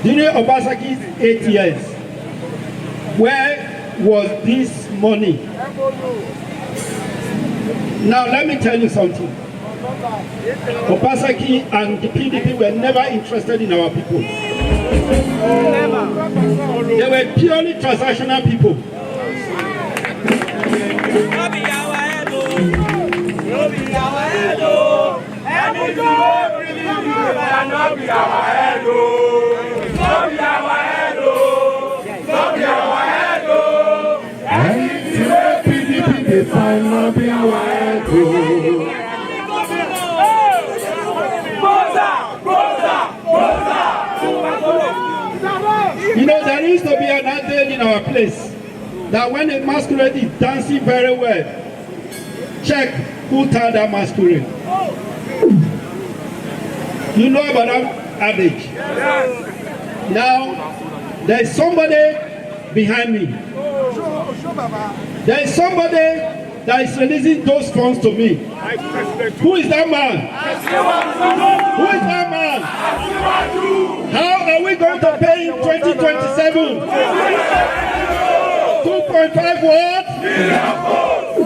During Obaseki's 8 years, where was this money? Now let me tell you something. Obaseki and the PDP were never interested in our people. They were purely transactional people. You know, there used to be an adage in our place that when a masquerade is dancing very well, check who tied that masquerade. You know about that adage? Now, there is somebody behind me. There is somebody that is releasing those funds to me. Who is that man? Who is that man? How are we going to pay in 2027? 2.5 what?